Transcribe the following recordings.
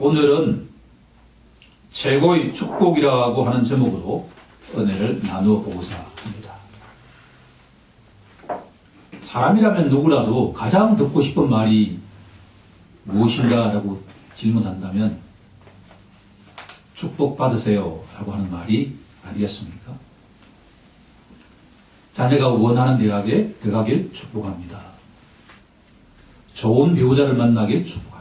오늘은 최고의 축복이라고 하는 제목으로 은혜를 나누어 보고자 합니다. 사람이라면 누구라도 가장 듣고 싶은 말이 무엇인가 라고 질문한다면 축복받으세요 라고 하는 말이 아니겠습니까? 자녀가 원하는 대학에 들어가길 축복합니다. 좋은 배우자를 만나길 축복합니다.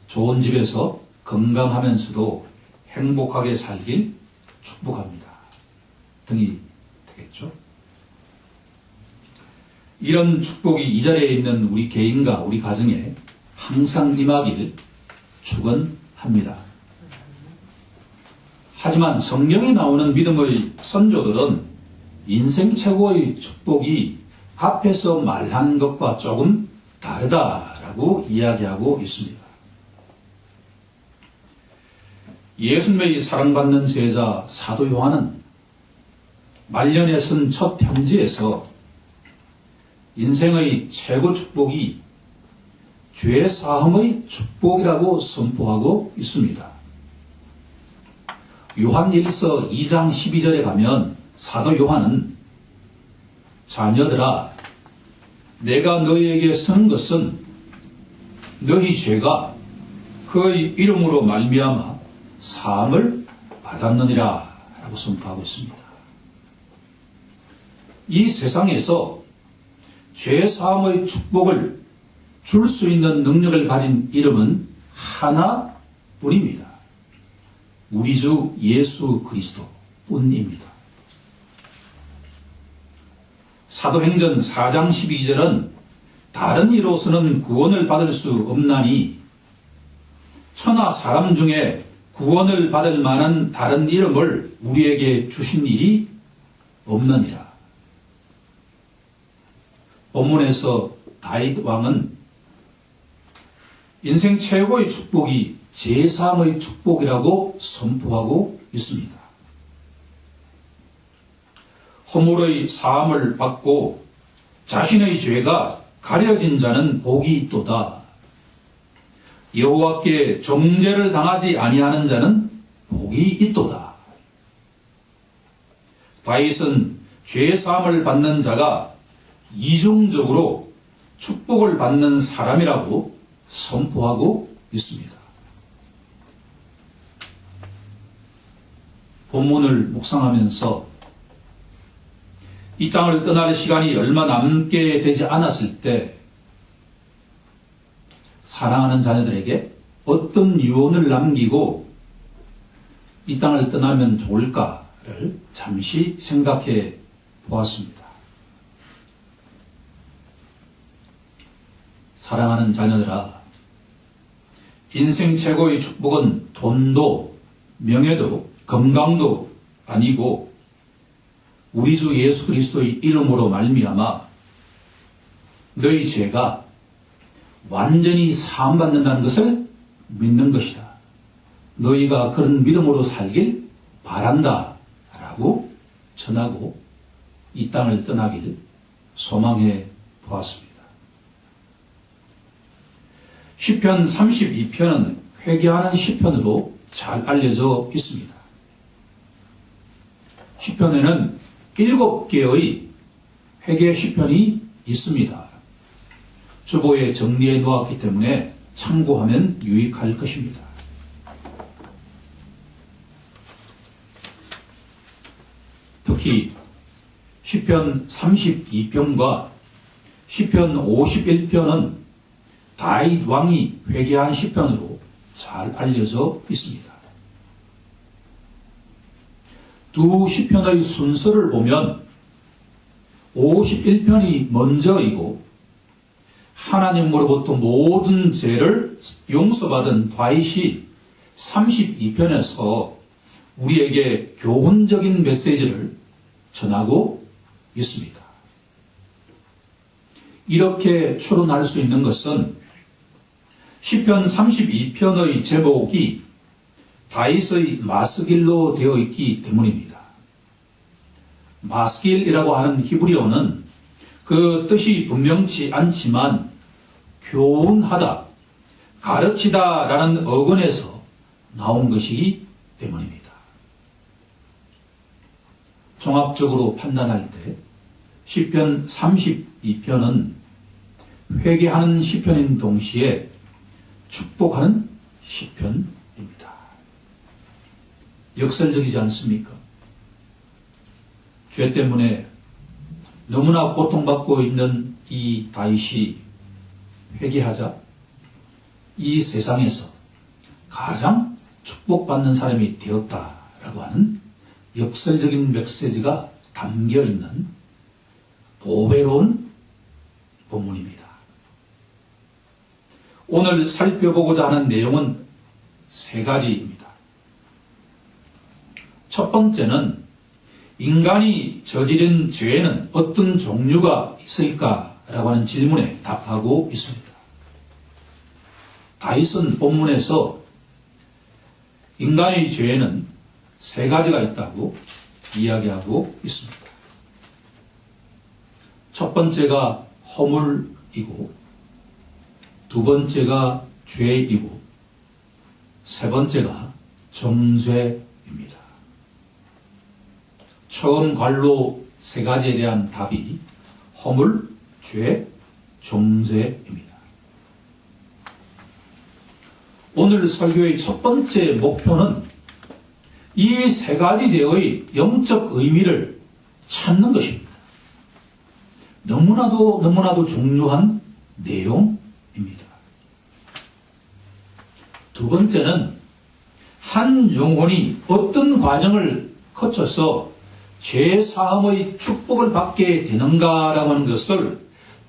좋은 집에서 건강하면서도 행복하게 살길 축복합니다. 등이 되겠죠. 이런 축복이 이 자리에 있는 우리 개인과 우리 가정에 항상 임하길 축원합니다. 하지만 성경에 나오는 믿음의 선조들은 인생 최고의 축복이 앞에서 말한 것과 조금 다르다라고 이야기하고 있습니다. 예수님의 사랑받는 제자 사도 요한은 말년에 쓴 첫 편지에서 인생의 최고 축복이 죄 사함의 축복이라고 선포하고 있습니다. 요한일서 2장 12절에 가면 사도 요한은 자녀들아 내가 너희에게 쓰는 것은 너희 죄가 그의 이름으로 말미암아 사함을 받았느니라 라고 선포하고 있습니다. 이 세상에서 죄 사함의 축복을 줄 수 있는 능력을 가진 이름은 하나뿐입니다. 우리 주 예수 그리스도 뿐입니다. 사도행전 4장 12절은 다른 이로서는 구원을 받을 수 없나니 천하 사람 중에 구원을 받을 만한 다른 이름을 우리에게 주신 일이 없느니라. 본문에서 다윗 왕은 인생 최고의 축복이 제사함의 축복이라고 선포하고 있습니다. 허물의 사함을 받고 자신의 죄가 가려진 자는 복이 있도다. 여호와께 정죄를 당하지 아니하는 자는 복이 있도다. 다윗은 죄 사함을 받는 자가 이중적으로 축복을 받는 사람이라고 선포하고 있습니다. 본문을 묵상하면서 이 땅을 떠날 시간이 얼마 남게 되지 않았을 때 사랑하는 자녀들에게 어떤 유언을 남기고 이 땅을 떠나면 좋을까를 잠시 생각해 보았습니다. 사랑하는 자녀들아, 인생 최고의 축복은 돈도 명예도 건강도 아니고 우리 주 예수 그리스도의 이름으로 말미암아 너희 죄가 완전히 사함받는다는 것을 믿는 것이다. 너희가 그런 믿음으로 살길 바란다 라고 전하고 이 땅을 떠나길 소망해 보았습니다. 시편 32편은 회개하는 시편으로 잘 알려져 있습니다. 시편에는 7개의 회개 시편이 있습니다. 주보에 정리해 놓았기 때문에 참고하면 유익할 것입니다. 특히 시편 32편과 시편 51편은 다윗 왕이 회개한 시편으로 잘 알려져 있습니다. 두 시편의 순서를 보면 51편이 먼저이고 하나님으로부터 모든 죄를 용서받은 다윗이 32편에서 우리에게 교훈적인 메시지를 전하고 있습니다. 이렇게 추론할 수 있는 것은 시편 32편의 제목이 다윗의 마스길로 되어 있기 때문입니다. 마스길이라고 하는 히브리어는 그 뜻이 분명치 않지만 교훈하다, 가르치다라는 어근에서 나온 것이기 때문입니다. 종합적으로 판단할 때 시편 32편은 회개하는 시편인 동시에 축복하는 시편입니다. 역설적이지 않습니까? 죄 때문에 너무나 고통받고 있는 이 다윗이 회개하자 이 세상에서 가장 축복받는 사람이 되었다라고 하는 역설적인 메시지가 담겨있는 보배로운 본문입니다. 오늘 살펴보고자 하는 내용은 세 가지입니다. 첫 번째는 인간이 저지른 죄에는 어떤 종류가 있을까라고 하는 질문에 답하고 있습니다. 다윗은 본문에서 인간의 죄에는 세 가지가 있다고 이야기하고 있습니다. 첫 번째가 허물이고, 두 번째가 죄이고, 세 번째가 정죄입니다. 처음 관로 세 가지에 대한 답이 허물, 죄, 정죄입니다. 오늘 설교의 첫 번째 목표는 이 세 가지 죄의 영적 의미를 찾는 것입니다. 너무나도 중요한 내용입니다. 두 번째는 한 영혼이 어떤 과정을 거쳐서 죄 사함의 축복을 받게 되는가라고 하는 것을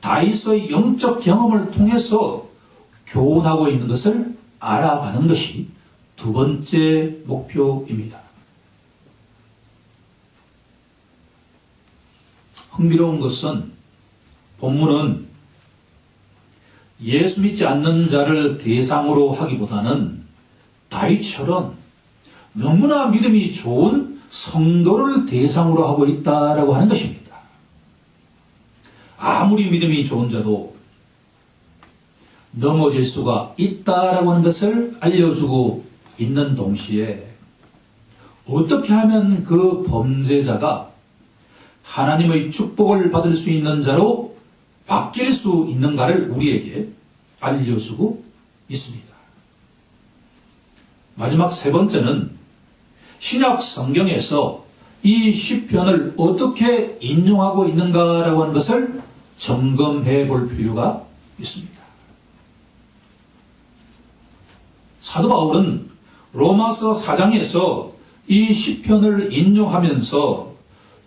다윗의 영적 경험을 통해서 교훈하고 있는 것을 알아가는 것이 두 번째 목표입니다. 흥미로운 것은 본문은 예수 믿지 않는 자를 대상으로 하기보다는 다윗처럼 너무나 믿음이 좋은 성도를 대상으로 하고 있다라고 하는 것입니다. 아무리 믿음이 좋은 자도 넘어질 수가 있다라고 하는 것을 알려주고 있는 동시에 어떻게 하면 그 범죄자가 하나님의 축복을 받을 수 있는 자로 바뀔 수 있는가를 우리에게 알려주고 있습니다. 마지막 세 번째는 신약 성경에서 이 시편을 어떻게 인용하고 있는가라고 하는 것을 점검해 볼 필요가 있습니다. 사도 바울은 로마서 4장에서 이 시편을 인용하면서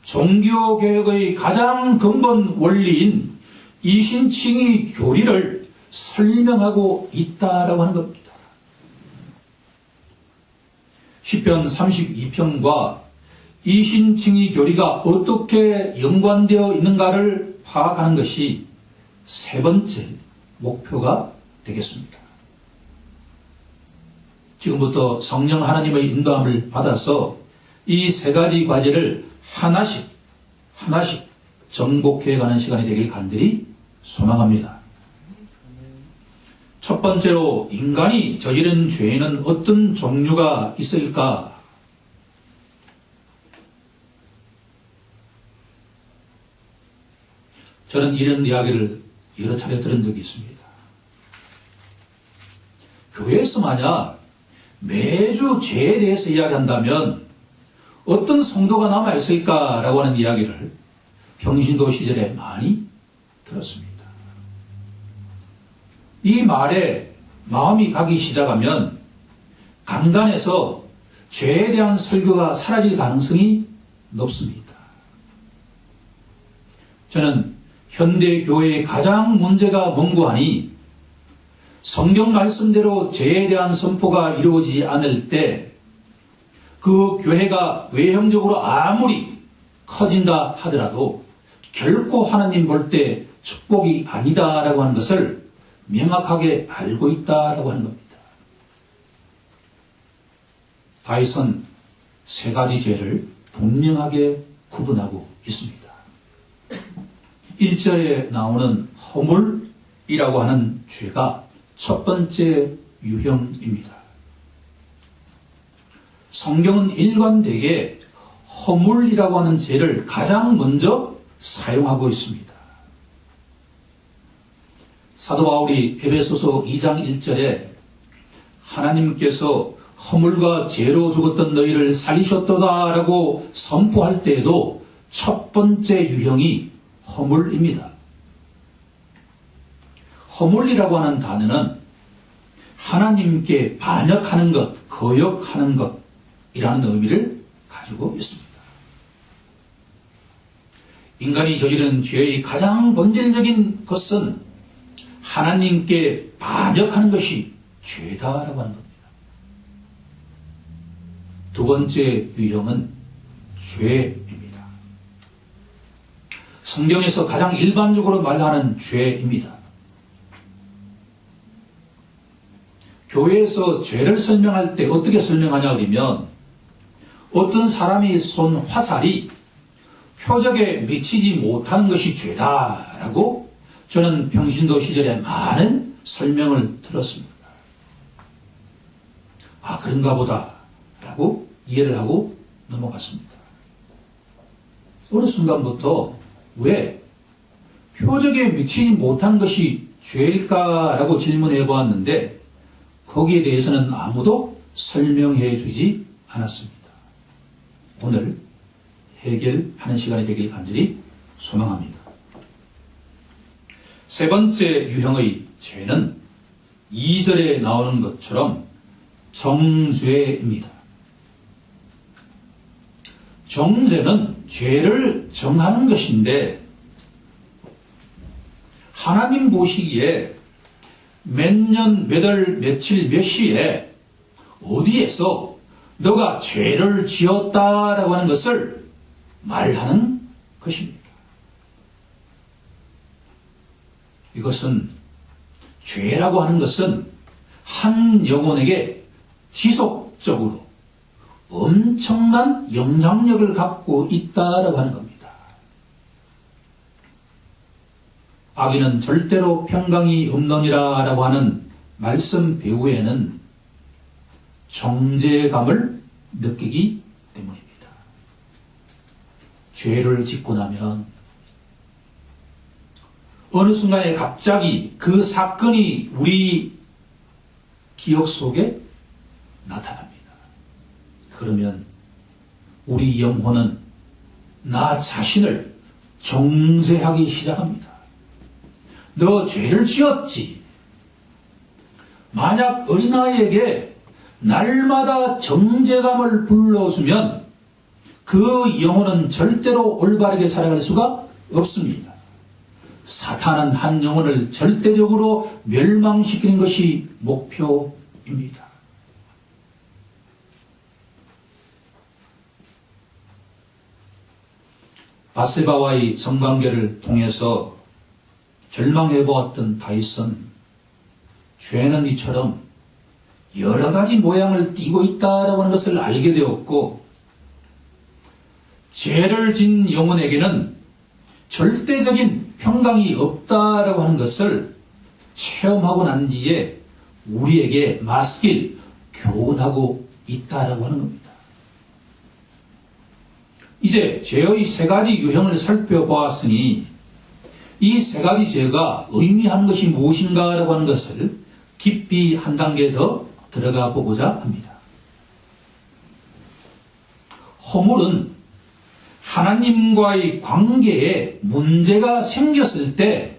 종교개혁의 가장 근본 원리인 이신칭의 교리를 설명하고 있다라고 하는 겁니다. 시편 32편과 이신칭의 교리가 어떻게 연관되어 있는가를 파악하는 것이 세 번째 목표가 되겠습니다. 지금부터 성령 하나님의 인도함을 받아서 이 세 가지 과제를 하나씩 정복해 가는 시간이 되길 간절히 소망합니다. 첫 번째로 인간이 저지른 죄에는 어떤 종류가 있을까? 저는 이런 이야기를 여러 차례 들은 적이 있습니다. 교회에서 만약 매주 죄에 대해서 이야기한다면 어떤 성도가 남아있을까라고 하는 이야기를 평신도 시절에 많이 들었습니다. 이 말에 마음이 가기 시작하면 강단에서 죄에 대한 설교가 사라질 가능성이 높습니다. 저는 현대 교회의 가장 문제가 뭔고 하니 성경 말씀대로 죄에 대한 선포가 이루어지지 않을 때 그 교회가 외형적으로 아무리 커진다 하더라도 결코 하나님 볼 때 축복이 아니다라고 하는 것을 명확하게 알고 있다라고 하는 겁니다. 다윗은 세 가지 죄를 분명하게 구분하고 있습니다. 1절에 나오는 허물이라고 하는 죄가 첫 번째 유형입니다. 성경은 일관되게 허물이라고 하는 죄를 가장 먼저 사용하고 있습니다. 사도 바울이 에베소서 2장 1절에 하나님께서 허물과 죄로 죽었던 너희를 살리셨도다 라고 선포할 때에도 첫 번째 유형이 허물입니다. 허물이라고 하는 단어는 하나님께 반역하는 것, 거역하는 것이라는 의미를 가지고 있습니다. 인간이 저지른 죄의 가장 본질적인 것은 하나님께 반역하는 것이 죄다라고 하는 겁니다. 두 번째 유형은 죄입니다. 성경에서 가장 일반적으로 말하는 죄입니다. 교회에서 죄를 설명할 때 어떻게 설명하냐 그러면 어떤 사람이 쏜 화살이 표적에 미치지 못하는 것이 죄다라고 저는 평신도 시절에 많은 설명을 들었습니다. 아, 그런가 보다 라고 이해를 하고 넘어갔습니다. 어느 순간부터 왜 표적에 미치지 못한 것이 죄일까라고 질문해 보았는데 거기에 대해서는 아무도 설명해 주지 않았습니다. 오늘 해결하는 시간이 되길 간절히 소망합니다. 세 번째 유형의 죄는 2절에 나오는 것처럼 정죄입니다. 정죄는 죄를 정하는 것인데 하나님 보시기에 몇 년, 몇 월, 며칠, 몇 시에 어디에서 너가 죄를 지었다라고 하는 것을 말하는 것입니다. 이것은 죄라고 하는 것은 한 영혼에게 지속적으로 엄청난 영향력을 갖고 있다라고 하는 겁니다. 악인은 절대로 평강이 없느니라 라고 하는 말씀 배후에는 정죄감을 느끼기 때문입니다. 죄를 짓고 나면 어느 순간에 갑자기 그 사건이 우리 기억 속에 나타납니다. 그러면 우리 영혼은 나 자신을 정죄하기 시작합니다. 너 죄를 지었지. 만약 어린아이에게 날마다 정죄감을 불러주면 그 영혼은 절대로 올바르게 살아갈 수가 없습니다. 사탄은 한 영혼을 절대적으로 멸망시키는 것이 목표입니다. 바세바와의 성관계를 통해서 절망해보았던 다윗은 죄는 이처럼 여러 가지 모양을 띠고 있다라고 하는 것을 알게 되었고 죄를 진 영혼에게는 절대적인 평강이 없다라고 하는 것을 체험하고 난 뒤에 우리에게 말씀을 교훈하고 있다라고 하는 겁니다. 이제 죄의 세 가지 유형을 살펴보았으니 이 세 가지 죄가 의미하는 것이 무엇인가라고 하는 것을 깊이 한 단계 더 들어가 보고자 합니다. 허물은 하나님과의 관계에 문제가 생겼을 때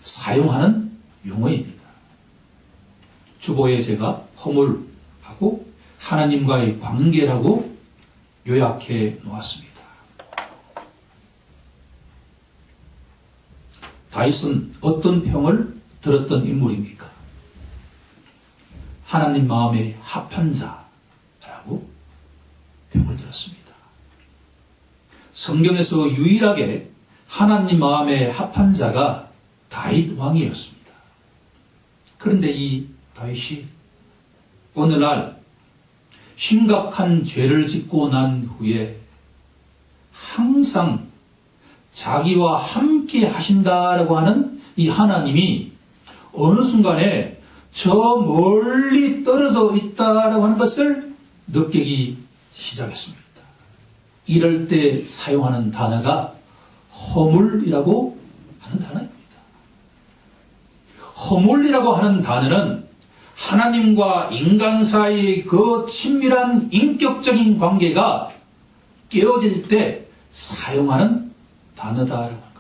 사용하는 용어입니다. 주보에 제가 허물하고 하나님과의 관계라고 요약해 놓았습니다. 다윗은 어떤 평을 들었던 인물입니까? 하나님 마음에 합한 자라고 평을 들었습니다. 성경에서 유일하게 하나님 마음에 합한 자가 다윗 왕이었습니다. 그런데 이 다윗이 어느 날 심각한 죄를 짓고 난 후에 항상 자기와 함께 하신다라고 하는 이 하나님이 어느 순간에 저 멀리 떨어져 있다라고 하는 것을 느끼기 시작했습니다. 이럴 때 사용하는 단어가 허물이라고 하는 단어입니다. 허물이라고 하는 단어는 하나님과 인간 사이의 그 친밀한 인격적인 관계가 깨어질 때 사용하는 단어다라고 하는 겁니다.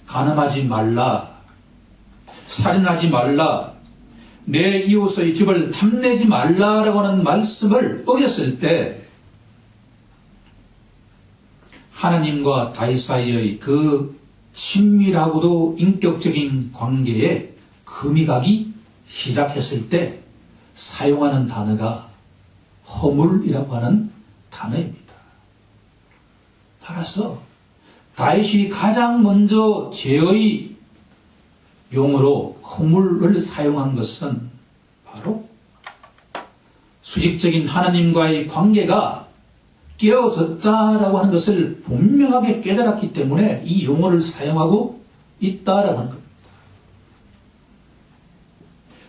간음하지 말라, 살인하지 말라, 내 이웃의 집을 탐내지 말라라고 하는 말씀을 어겼을 때 하나님과 다윗 사이의 그 친밀하고도 인격적인 관계에 금이 가기 시작했을 때 사용하는 단어가 허물이라고 하는 단어입니다. 따라서 다윗이 가장 먼저 죄의 용어로 허물을 사용한 것은 바로 수직적인 하나님과의 관계가 깨어졌다라고 하는 것을 분명하게 깨달았기 때문에 이 용어를 사용하고 있다라고 하는 겁니다.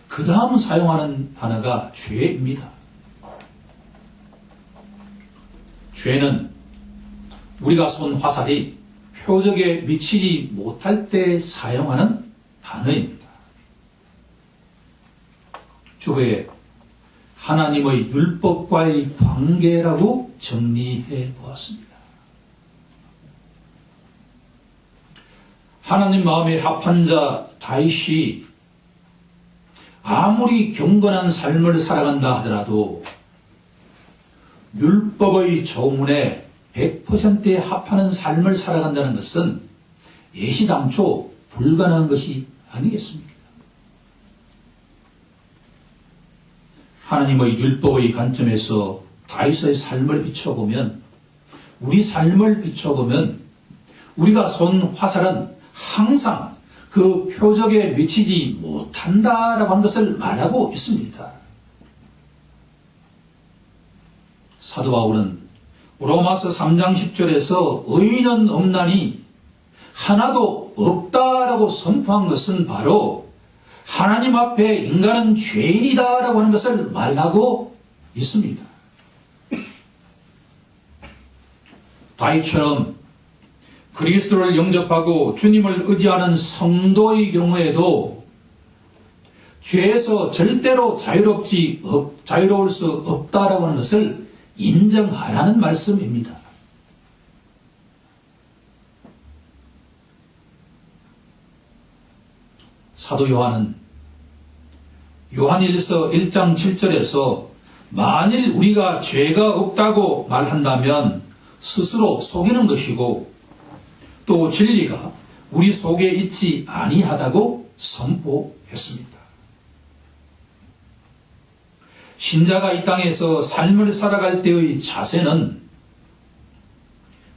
그 다음 사용하는 단어가 죄입니다. 죄는 우리가 쏜 화살이 표적에 미치지 못할 때 사용하는 단어입니다. 주보에 하나님의 율법과의 관계라고 정리해 보았습니다. 하나님 마음에 합한 자 다윗이 아무리 경건한 삶을 살아간다 하더라도 율법의 조문에 100%에 합하는 삶을 살아간다는 것은 예시당초 불가능한 것이 아니겠습니까? 하나님의 율법의 관점에서 다윗의 삶을 비춰보면, 우리 삶을 비춰보면 우리가 쏜 화살은 항상 그 표적에 미치지 못한다라고 하는 것을 말하고 있습니다. 사도 바울은 로마서 3장 10절에서 의인은 없나니 하나도 없다라고 선포한 것은 바로 하나님 앞에 인간은 죄인이다라고 하는 것을 말하고 있습니다. 다윗처럼 그리스도를 영접하고 주님을 의지하는 성도의 경우에도 죄에서 절대로 자유로울 수 없다라고 하는 것을 인정하라는 말씀입니다. 사도 요한은 요한일서 1장 7절에서 만일 우리가 죄가 없다고 말한다면 스스로 속이는 것이고 또 진리가 우리 속에 있지 아니하다고 선포했습니다. 신자가 이 땅에서 삶을 살아갈 때의 자세는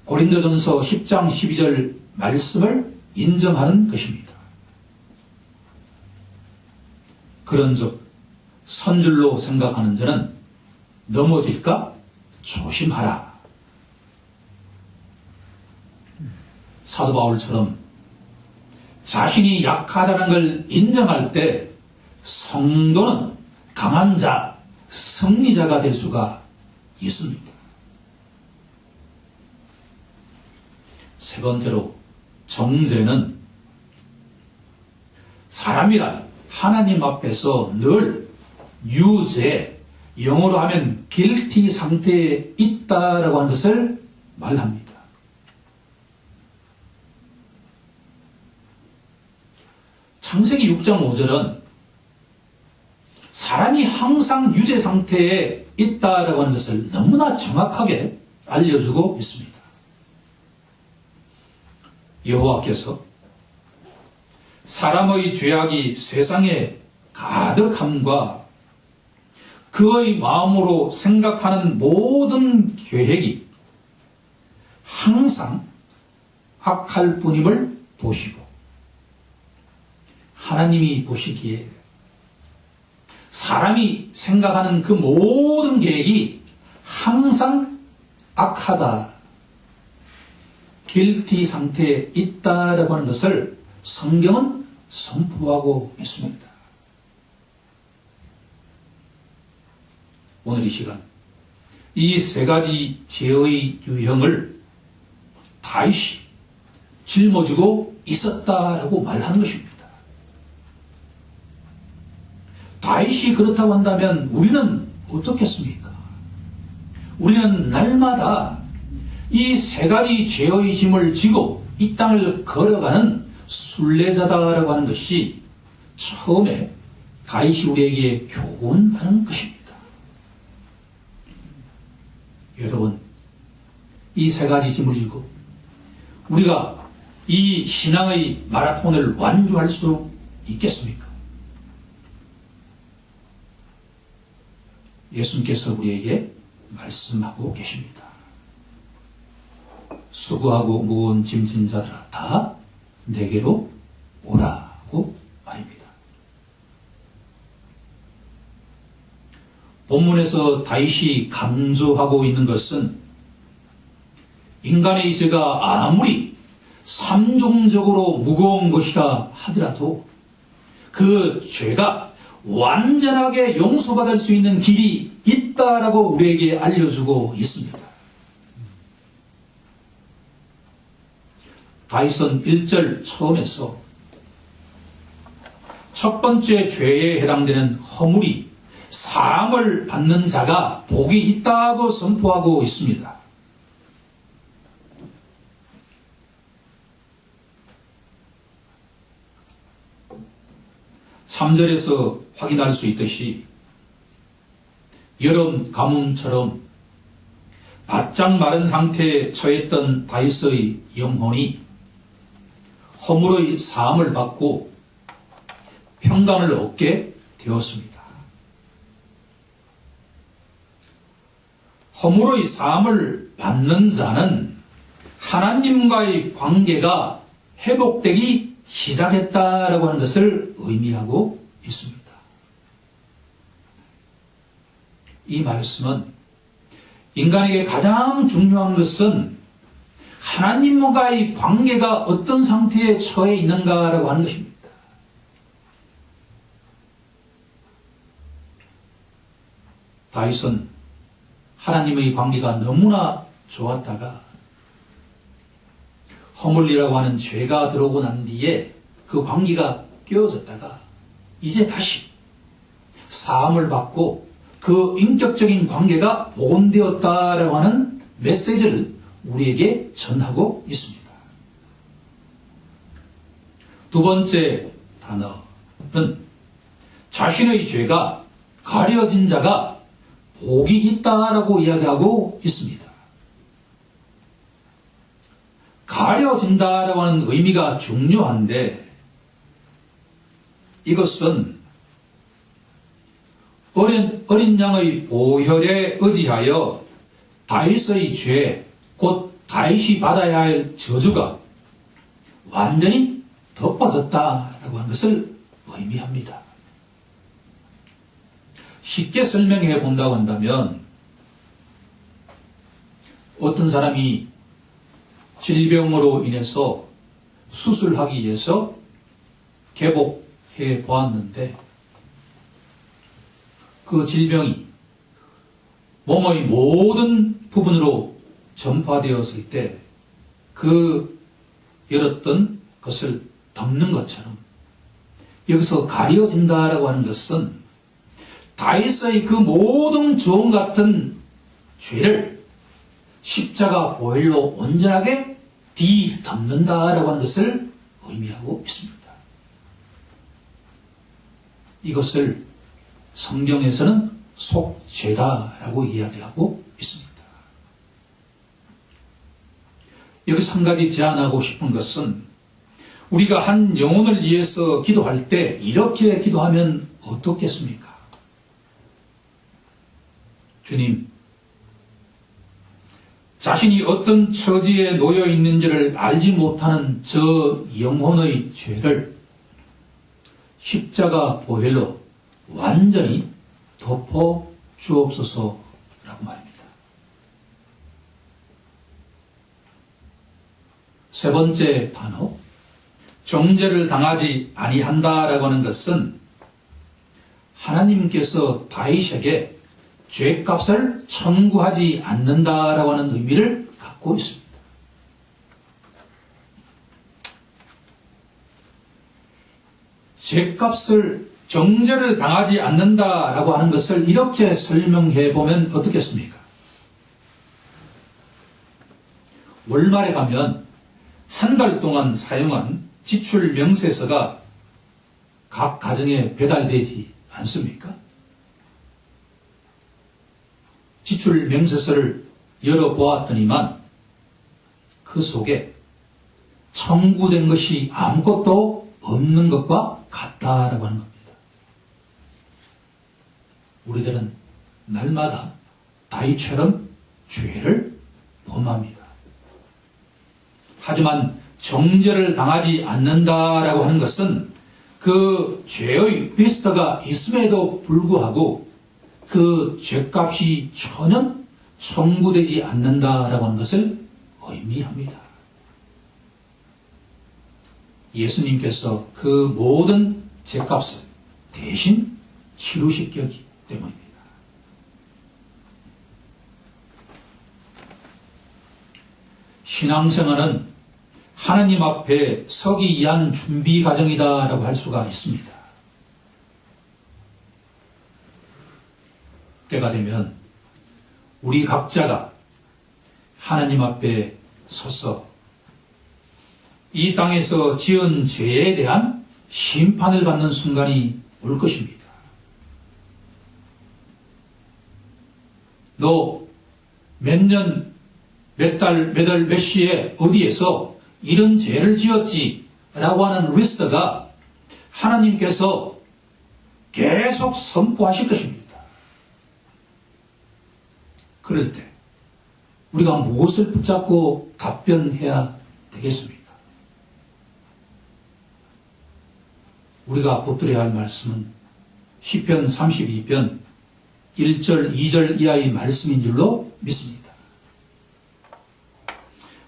고린도전서 10장 12절 말씀을 인정하는 것입니다. 그런즉 선줄로 생각하는 자는 넘어질까 조심하라. 사도 바울처럼 자신이 약하다는 걸 인정할 때 성도는 강한 자, 승리자가 될 수가 있습니다. 세 번째로 정죄는 사람이란 하나님 앞에서 늘 유죄, 영어로 하면 guilty 상태에 있다라고 하는 것을 말합니다. 창세기 6장 5절은 사람이 항상 유죄 상태에 있다라고 하는 것을 너무나 정확하게 알려주고 있습니다. 여호와께서 사람의 죄악이 세상에 가득함과 그의 마음으로 생각하는 모든 계획이 항상 악할 뿐임을 보시고 하나님이 보시기에 사람이 생각하는 그 모든 계획이 항상 악하다, guilty 상태에 있다라고 하는 것을 성경은 선포하고 있습니다. 오늘 이 시간 이 세 가지 죄의 유형을 다윗이 짊어지고 있었다라고 말하는 것입니다. 다윗이 그렇다고 한다면 우리는 어떻겠습니까? 우리는 날마다 이 세 가지 죄의 짐을 지고 이 땅을 걸어가는 순례자다라고 하는 것이 처음에 다윗이 우리에게 교훈하는 것입니다. 여러분, 이 세 가지 짐을 지고 우리가 이 신앙의 마라톤을 완주할 수 있겠습니까? 예수님께서 우리에게 말씀하고 계십니다. 수고하고 무거운 짐진 자들아 다 내게로 오라고 말입니다. 본문에서 다윗이 강조하고 있는 것은 인간의 죄가 아무리 삼종적으로 무거운 것이라 하더라도 그 죄가 완전하게 용서받을 수 있는 길이 있다라고 우리에게 알려주고 있습니다. 다윗은 1절 처음에서 첫 번째 죄에 해당되는 허물이 사함을 받는 자가 복이 있다고 선포하고 있습니다. (3절에서) 확인할 수 있듯이 여름 가뭄처럼 바짝 마른 상태에 처했던 다윗의 영혼이 허물의 사함을 받고 평강을 얻게 되었습니다. 허물의 사함을 받는 자는 하나님과의 관계가 회복되기 시작했다라고 하는 것을 의미하고 있습니다. 이 말씀은 인간에게 가장 중요한 것은 하나님과의 관계가 어떤 상태에 처해 있는가라고 하는 것입니다. 다윗은 하나님의 관계가 너무나 좋았다가 허물이라고 하는 죄가 들어오고 난 뒤에 그 관계가 깨어졌다가 이제 다시 사함을 받고 그 인격적인 관계가 복원되었다라고 하는 메시지를 우리에게 전하고 있습니다. 두 번째 단어는 자신의 죄가 가려진 자가 복이 있다라고 이야기하고 있습니다. 가려진다라고 하는 의미가 중요한데 이것은 어린 양의 보혈에 의지하여 다윗의 죄, 곧 다윗이 받아야 할 저주가 완전히 덮어졌다라고 하는 것을 의미합니다. 쉽게 설명해 본다고 한다면 어떤 사람이 질병으로 인해서 수술하기 위해서 개복해 보았는데 그 질병이 몸의 모든 부분으로 전파되었을 때 그 열었던 것을 덮는 것처럼 여기서 가려진다라고 하는 것은 다윗의 그 모든 주홍 같은 죄를 십자가 보혈로 온전하게 뒤덮는다라고 하는 것을 의미하고 있습니다. 이것을 성경에서는 속죄다라고 이야기하고 있습니다. 여기서 한 가지 제안하고 싶은 것은 우리가 한 영혼을 위해서 기도할 때 이렇게 기도하면 어떻겠습니까? 주님, 자신이 어떤 처지에 놓여 있는지를 알지 못하는 저 영혼의 죄를 십자가 보혈로 완전히 덮어 주옵소서라고 말입니다. 세 번째 단어, 정죄를 당하지 아니한다라고 하는 것은 하나님께서 다윗에게 죄값을 청구하지 않는다라고 하는 의미를 갖고 있습니다. 죄값을 정죄를 당하지 않는다라고 하는 것을 이렇게 설명해 보면 어떻겠습니까? 월말에 가면 한 달 동안 사용한 지출 명세서가 각 가정에 배달되지 않습니까? 지출 명세서를 열어보았더니만 그 속에 청구된 것이 아무것도 없는 것과 같다라고 하는 겁니다. 우리들은 날마다 다윗처럼 죄를 범합니다. 하지만 정죄를 당하지 않는다라고 하는 것은 그 죄의 리스트가 있음에도 불구하고 그 죄값이 전혀 청구되지 않는다라고 하는 것을 의미합니다. 예수님께서 그 모든 죄값을 대신 치르셨기 때문입니다. 신앙생활은 하나님 앞에 서기 위한 준비 과정이다라고 할 수가 있습니다. 때가 되면 우리 각자가 하나님 앞에 서서 이 땅에서 지은 죄에 대한 심판을 받는 순간이 올 것입니다. 너 몇 년, 몇 달, 몇 월, 몇 시에 어디에서 이런 죄를 지었지 라고 하는 리스트가 하나님께서 계속 선포하실 것입니다. 그럴 때 우리가 무엇을 붙잡고 답변해야 되겠습니까? 우리가 붙들어야 할 말씀은 시편 32편 1절, 2절 이하의 말씀인 줄로 믿습니다.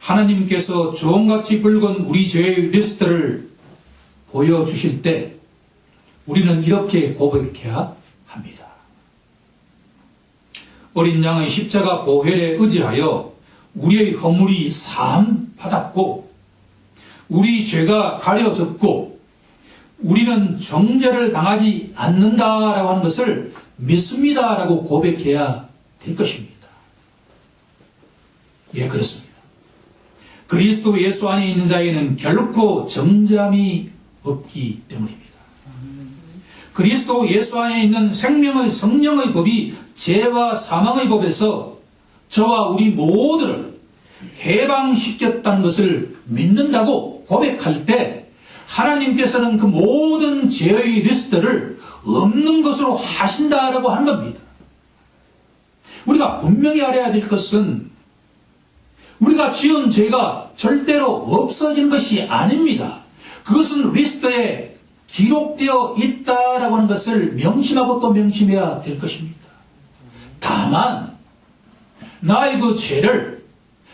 하나님께서 주홍같이 붉은 우리 죄의 리스트를 보여주실 때 우리는 이렇게 고백해야 합니다. 어린 양의 십자가 보혈에 의지하여 우리의 허물이 사함 받았고 우리 죄가 가려졌고 우리는 정죄를 당하지 않는다라고 하는 것을 믿습니다라고 고백해야 될 것입니다. 예, 그렇습니다. 그리스도 예수 안에 있는 자에게는 결코 정죄함이 없기 때문입니다. 그리스도 예수 안에 있는 생명의 성령의 법이 죄와 사망의 법에서 저와 우리 모두를 해방시켰다는 것을 믿는다고 고백할 때 하나님께서는 그 모든 죄의 리스트를 없는 것으로 하신다라고 하는 겁니다. 우리가 분명히 알아야 될 것은 우리가 지은 죄가 절대로 없어지는 것이 아닙니다. 그것은 리스트에 기록되어 있다라고 하는 것을 명심하고 또 명심해야 될 것입니다. 다만 나의 그 죄를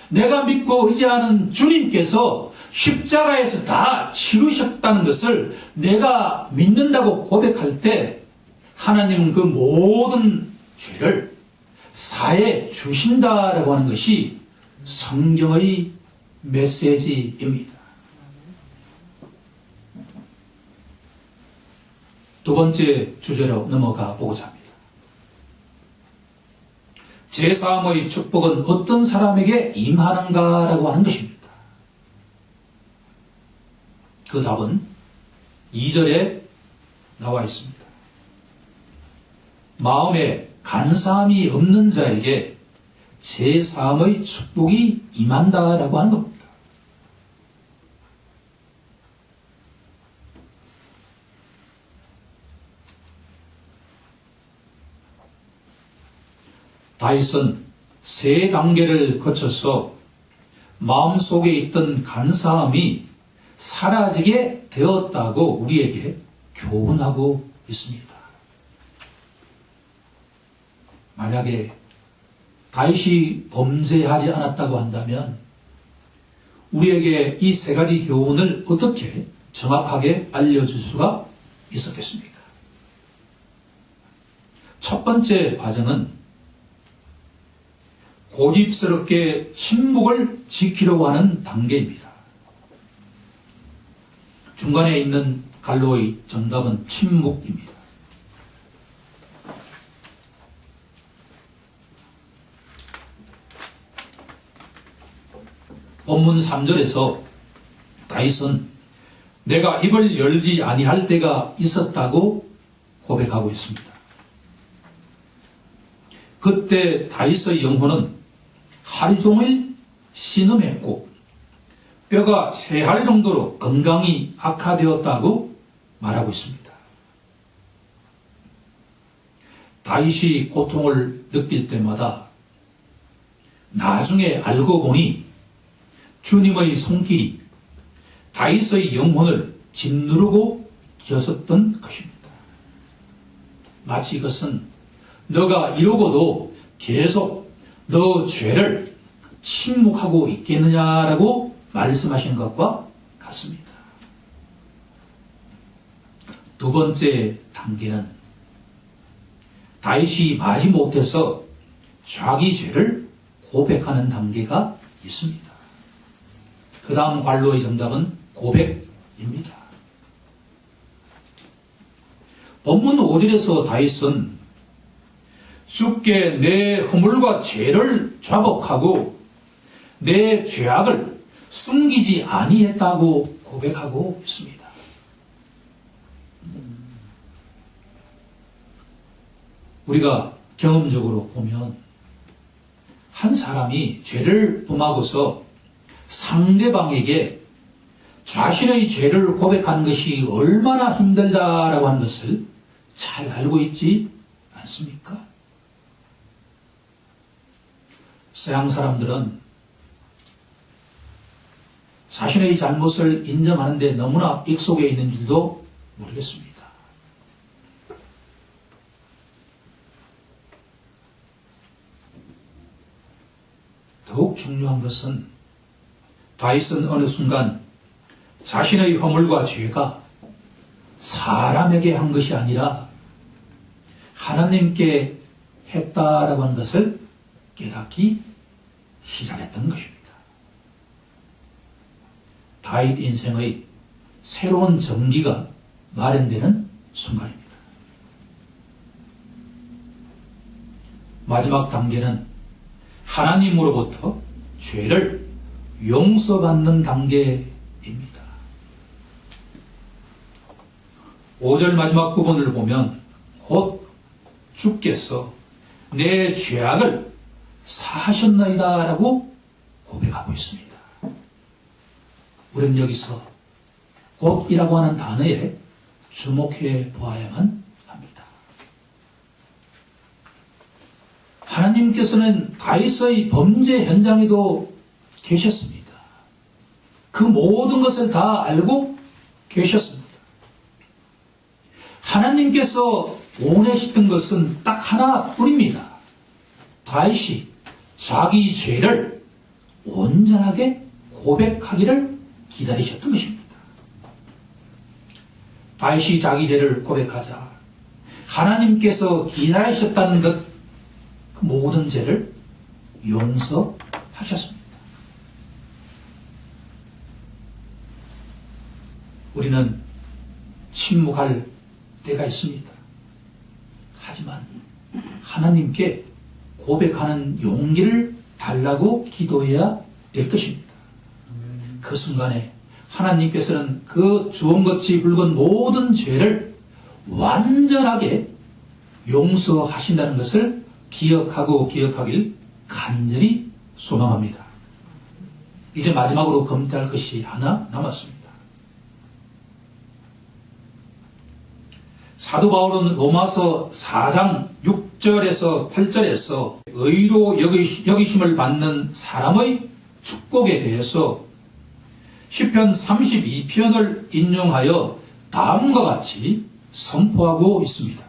내가 믿고 의지하는 주님께서 십자가에서 다 치르셨다는 것을 내가 믿는다고 고백할 때 하나님은 그 모든 죄를 사해 주신다라고 하는 것이 성경의 메시지입니다. 두 번째 주제로 넘어가 보고자 합니다. 제사함의 축복은 어떤 사람에게 임하는가라고 하는 것입니다. 그 답은 2절에 나와 있습니다. 마음에 간사함이 없는 자에게 제사함의 축복이 임한다라고 하는 겁니다. 다윗은 세 단계를 거쳐서 마음속에 있던 간사함이 사라지게 되었다고 우리에게 교훈하고 있습니다. 만약에 다윗이 범죄하지 않았다고 한다면 우리에게 이 세 가지 교훈을 어떻게 정확하게 알려줄 수가 있었겠습니까? 첫 번째 과정은 고집스럽게 침묵을 지키려고 하는 단계입니다. 중간에 있는 갈로의 정답은 침묵입니다. 본문 3절에서 다윗은 내가 입을 열지 아니할 때가 있었다고 고백하고 있습니다. 그때 다윗의 영혼은 하루 종일 신음했고 뼈가 쇠할 정도로 건강이 악화되었다고 말하고 있습니다. 다윗이 고통을 느낄 때마다 나중에 알고 보니 주님의 손길이 다윗의 영혼을 짓누르고 기었었던 것입니다. 마치 이것은 너가 이러고도 계속 너 죄를 침묵하고 있겠느냐라고 말씀하시는 것과 같습니다. 두 번째 단계는 다윗이 마지못해서 자기 죄를 고백하는 단계가 있습니다. 그 다음 관로의 정답은 고백입니다. 본문 5절에서 다윗은 주께 내 허물과 죄를 자복하고 내 죄악을 숨기지 아니했다고 고백하고 있습니다. 우리가 경험적으로 보면 한 사람이 죄를 범하고서 상대방에게 자신의 죄를 고백하는 것이 얼마나 힘들다라고 하는 것을 잘 알고 있지 않습니까? 서양 사람들은 자신의 잘못을 인정하는 데 너무나 익숙해 있는 줄도 모르겠습니다. 더욱 중요한 것은 다윗은 어느 순간 자신의 허물과 죄가 사람에게 한 것이 아니라 하나님께 했다라고 하는 것을 깨닫기 시작했던 것입니다. 다윗 인생의 새로운 전기가 마련되는 순간입니다. 마지막 단계는 하나님으로부터 죄를 용서받는 단계입니다. 5절 마지막 부분을 보면 곧 주께서 내 죄악을 사하셨나이다 라고 고백하고 있습니다. 우리는 여기서 곧이라고 하는 단어에 주목해 보아야만 합니다. 하나님께서는 다윗의 범죄 현장에도 계셨습니다. 그 모든 것을 다 알고 계셨습니다. 하나님께서 원하셨던 것은 딱 하나뿐입니다. 다윗이 자기 죄를 온전하게 고백하기를 기다리셨던 것입니다. 다윗이 자기 죄를 고백하자 하나님께서 기다리셨다는 것, 그 모든 죄를 용서하셨습니다. 우리는 침묵할 때가 있습니다. 하지만 하나님께 고백하는 용기를 달라고 기도해야 될 것입니다. 그 순간에 하나님께서는 그 주홍같이 붉은 모든 죄를 완전하게 용서하신다는 것을 기억하길 간절히 소망합니다. 이제 마지막으로 검토할 것이 하나 남았습니다. 사도 바울은 로마서 4장 6절에서 8절에서 의로 여기심을 받는 사람의 축복에 대해서 시편 32편을 인용하여 다음과 같이 선포하고 있습니다.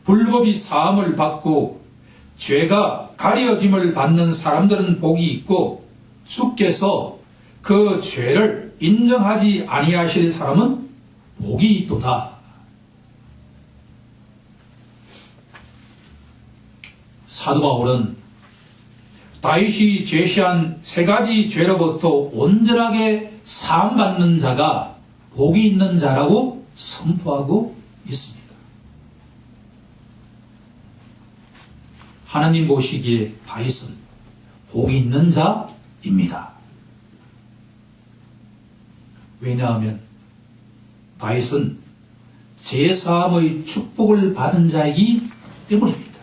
불법이 사함을 받고 죄가 가려짐을 받는 사람들은 복이 있고 주께서 그 죄를 인정하지 아니하실 사람은 복이 있도다. 사도 바울은 다윗이 제시한 세 가지 죄로부터 온전하게 사함받는 자가 복이 있는 자라고 선포하고 있습니다. 하나님 보시기에 다윗은 복이 있는 자입니다. 왜냐하면 다윗은 제사함의 축복을 받은 자이기 때문입니다.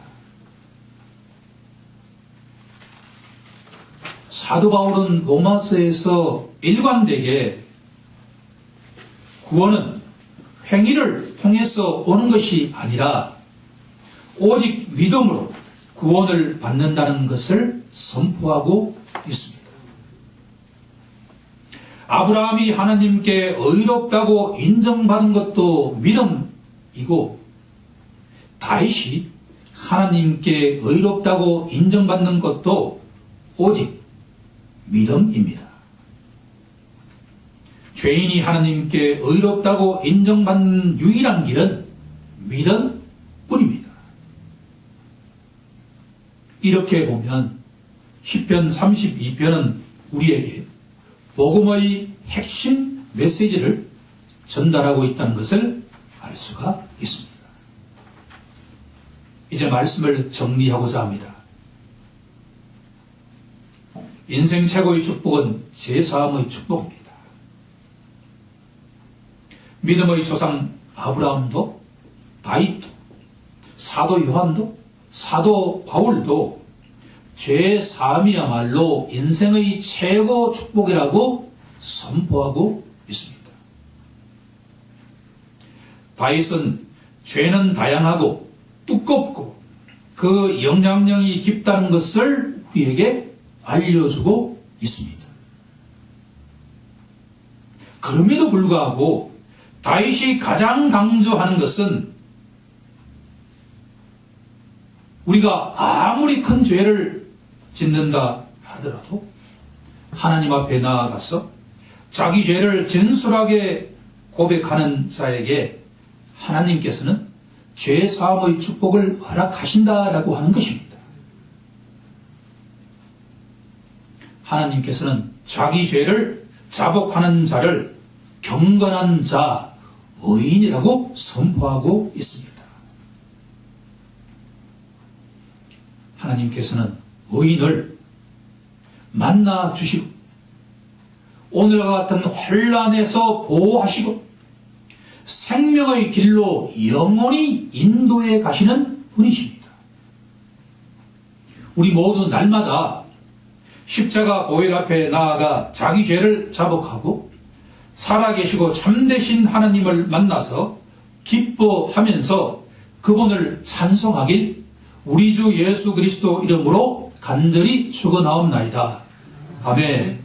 사도 바울은 로마서에서 일관되게 구원은 행위를 통해서 오는 것이 아니라 오직 믿음으로 구원을 받는다는 것을 선포하고 있습니다. 아브라함이 하나님께 의롭다고 인정받은 것도 믿음이고 다윗이 하나님께 의롭다고 인정받는 것도 오직 믿음입니다. 죄인이 하나님께 의롭다고 인정받는 유일한 길은 믿음뿐입니다. 이렇게 보면 시편 32편은 우리에게 복음의 핵심 메시지를 전달하고 있다는 것을 알 수가 있습니다. 이제 말씀을 정리하고자 합니다. 인생 최고의 축복은 제사함의 축복입니다. 믿음의 조상 아브라함도 다윗도 사도 요한도 사도 바울도 죄 사함이야말로 인생의 최고 축복이라고 선포하고 있습니다. 다윗은 죄는 다양하고 두껍고 그 영향력이 깊다는 것을 우리에게 알려주고 있습니다. 그럼에도 불구하고 다윗이 가장 강조하는 것은 우리가 아무리 큰 죄를 짓는다 하더라도 하나님 앞에 나아가서 자기 죄를 진솔하게 고백하는 자에게 하나님께서는 죄 사함의 축복을 허락하신다라고 하는 것입니다. 하나님께서는 자기 죄를 자복하는 자를 경건한 자, 의인이라고 선포하고 있습니다. 하나님께서는 의인을 만나 주시고 오늘과 같은 혼란에서 보호하시고 생명의 길로 영원히 인도해 가시는 분이십니다. 우리 모두 날마다 십자가 보혈 앞에 나아가 자기 죄를 자복하고 살아계시고 참되신 하나님을 만나서 기뻐하면서 그분을 찬송하길 우리 주 예수 그리스도 이름으로 간절히 축원하옵나이다. 아멘.